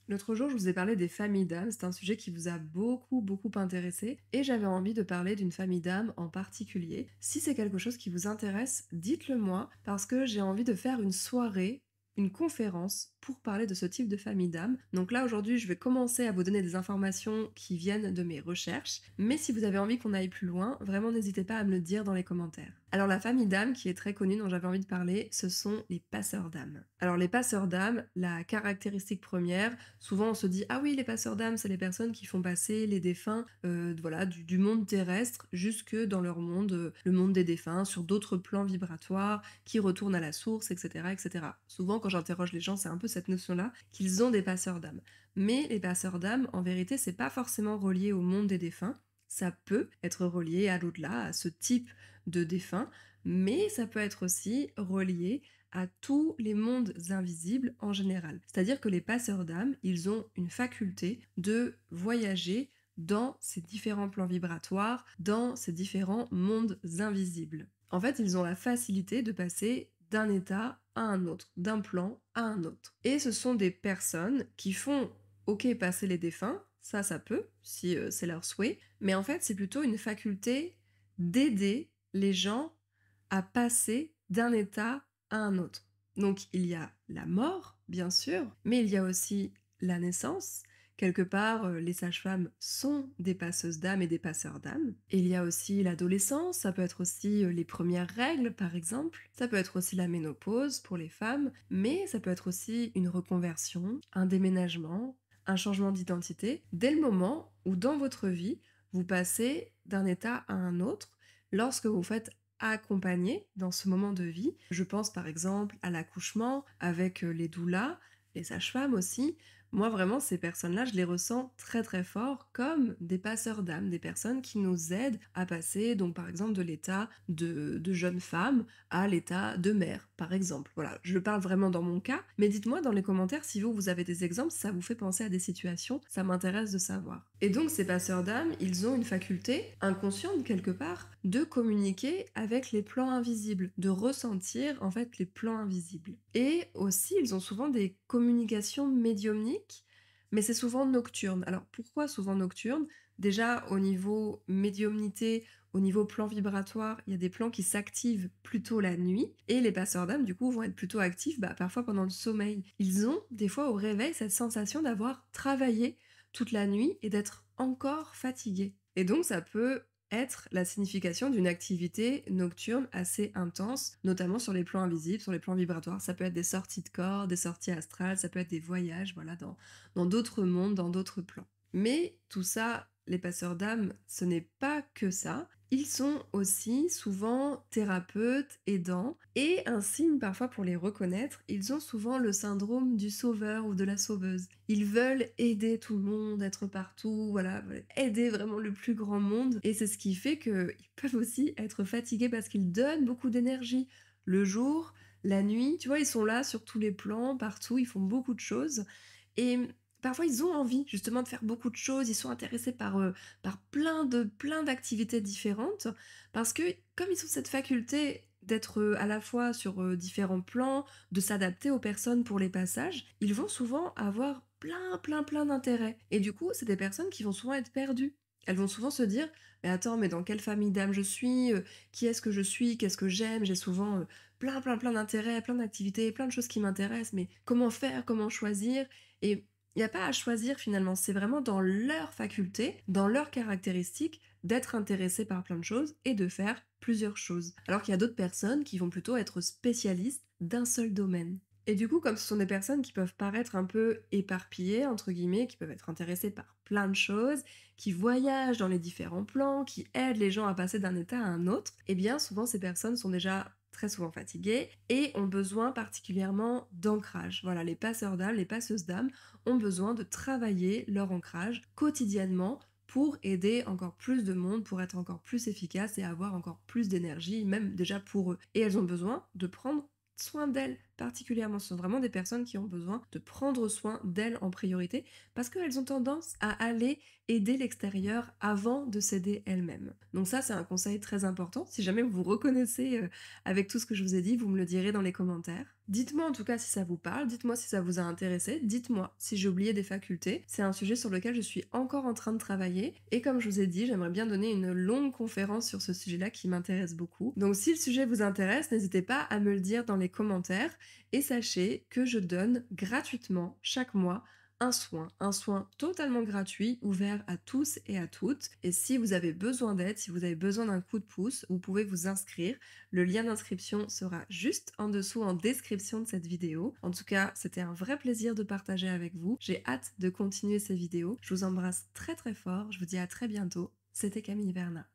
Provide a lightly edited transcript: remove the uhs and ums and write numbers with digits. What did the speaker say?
L'autre jour, je vous ai parlé des familles d'âmes. C'est un sujet qui vous a beaucoup intéressé et j'avais envie de parler d'une famille d'âmes en particulier. Si c'est quelque chose qui vous intéresse, dites-le moi parce que j'ai envie de faire une soirée, une conférence pour parler de ce type de famille d'âmes. Donc là, aujourd'hui, je vais commencer à vous donner des informations qui viennent de mes recherches. Mais si vous avez envie qu'on aille plus loin, vraiment n'hésitez pas à me le dire dans les commentaires. Alors la famille d'âmes qui est très connue dont j'avais envie de parler, ce sont les passeurs d'âmes. Alors les passeurs d'âmes, la caractéristique première, souvent, on se dit: «Ah oui, les passeurs d'âmes, c'est les personnes qui font passer les défunts, voilà, du monde terrestre jusque dans leur monde, le monde des défunts, sur d'autres plans vibratoires, qui retournent à la source» et cetera et cetera. Souvent, quand j'interroge les gens, c'est un peu cette notion-là, qu'ils ont des passeurs d'âmes. Mais les passeurs d'âmes, en vérité, c'est pas forcément relié au monde des défunts. Ça peut être relié à l'au-delà, à ce type de défunt, mais ça peut être aussi relié à tous les mondes invisibles en général. C'est-à-dire que les passeurs d'âme, ils ont une faculté de voyager dans ces différents plans vibratoires, dans ces différents mondes invisibles. En fait, ils ont la facilité de passer d'un état à un autre, d'un plan à un autre. Et ce sont des personnes qui font, ok, passer les défunts, ça peut, si c'est leur souhait, mais en fait, c'est plutôt une faculté d'aider les gens à passer d'un état à un autre. Donc il y a la mort, bien sûr, mais il y a aussi la naissance. Quelque part, les sages-femmes sont des passeuses d'âme et des passeurs d'âme. Et il y a aussi l'adolescence, ça peut être aussi les premières règles, par exemple. Ça peut être aussi la ménopause pour les femmes, mais ça peut être aussi une reconversion, un déménagement, un changement d'identité, dès le moment où dans votre vie, vous passez d'un état à un autre, lorsque vous faites accompagner dans ce moment de vie. Je pense par exemple à l'accouchement avec les doulas, les sages-femmes aussi. Moi vraiment ces personnes-là, je les ressens très fort comme des passeurs d'âme, des personnes qui nous aident à passer donc par exemple de l'état de jeune femme à l'état de mère par exemple. Voilà, je parle vraiment dans mon cas, mais dites-moi dans les commentaires si vous avez des exemples, si ça vous fait penser à des situations, ça m'intéresse de savoir. Et donc ces passeurs d'âme, ils ont une faculté inconsciente quelque part de communiquer avec les plans invisibles, de ressentir en fait les plans invisibles. Et aussi, ils ont souvent des communications médiumniques, mais c'est souvent nocturne. Alors pourquoi souvent nocturne? Déjà au niveau médiumnité, au niveau plan vibratoire, il y a des plans qui s'activent plutôt la nuit, et les passeurs d'âme du coup vont être plutôt actifs parfois pendant le sommeil. Ils ont des fois au réveil cette sensation d'avoir travaillé toute la nuit et d'être encore fatigués. Et donc ça peut être la signification d'une activité nocturne assez intense, notamment sur les plans invisibles, sur les plans vibratoires. Ça peut être des sorties de corps, des sorties astrales, ça peut être des voyages, voilà, dans d'autres mondes, dans d'autres plans. Mais tout ça, les passeurs d'âme, ce n'est pas que ça. Ils sont aussi souvent thérapeutes, aidants, et un signe parfois pour les reconnaître, ils ont souvent le syndrome du sauveur ou de la sauveuse. Ils veulent aider tout le monde, être partout, voilà, aider vraiment le plus grand monde, et c'est ce qui fait qu'ils peuvent aussi être fatigués parce qu'ils donnent beaucoup d'énergie. Le jour, la nuit, tu vois, ils sont là sur tous les plans, partout, ils font beaucoup de choses, et parfois, ils ont envie justement de faire beaucoup de choses, ils sont intéressés par plein d'activités différentes parce que comme ils ont cette faculté d'être, à la fois sur, différents plans, de s'adapter aux personnes pour les passages, ils vont souvent avoir plein d'intérêts, et du coup, c'est des personnes qui vont souvent être perdues. Elles vont souvent se dire: «Mais attends, mais dans quelle famille d'âme je suis? Qui est-ce que je suis? Qu'est-ce que j'aime?» J'ai souvent, plein d'intérêts, plein d'activités, plein de choses qui m'intéressent, mais comment faire? Comment choisir? Et il y a pas à choisir finalement, c'est vraiment dans leur faculté, dans leurs caractéristiques, d'être intéressés par plein de choses et de faire plusieurs choses. Alors qu'il y a d'autres personnes qui vont plutôt être spécialistes d'un seul domaine. Et du coup, comme ce sont des personnes qui peuvent paraître un peu éparpillées, entre guillemets, qui peuvent être intéressées par plein de choses, qui voyagent dans les différents plans, qui aident les gens à passer d'un état à un autre, eh bien souvent ces personnes sont déjà très souvent fatiguées et ont besoin particulièrement d'ancrage. Voilà, les passeurs d'âme, les passeuses d'âme ont besoin de travailler leur ancrage quotidiennement pour aider encore plus de monde, pour être encore plus efficace et avoir encore plus d'énergie, même déjà pour eux. Et elles ont besoin de prendre soin d'elles, particulièrement. Ce sont vraiment des personnes qui ont besoin de prendre soin d'elles en priorité parce qu'elles ont tendance à aller aider l'extérieur avant de s'aider elles-mêmes. Donc ça, c'est un conseil très important. Si jamais vous vous reconnaissez avec tout ce que je vous ai dit, vous me le direz dans les commentaires. Dites-moi en tout cas si ça vous parle, dites-moi si ça vous a intéressé, dites-moi si j'ai oublié des facultés. C'est un sujet sur lequel je suis encore en train de travailler et comme je vous ai dit, j'aimerais bien donner une longue conférence sur ce sujet-là qui m'intéresse beaucoup. Donc si le sujet vous intéresse, n'hésitez pas à me le dire dans les commentaires et sachez que je donne gratuitement chaque mois un soin totalement gratuit, ouvert à tous et à toutes. Et si vous avez besoin d'aide, si vous avez besoin d'un coup de pouce, vous pouvez vous inscrire. Le lien d'inscription sera juste en dessous en description de cette vidéo. En tout cas, c'était un vrai plaisir de partager avec vous. J'ai hâte de continuer ces vidéos. Je vous embrasse très très fort. Je vous dis à très bientôt. C'était Camille Verna.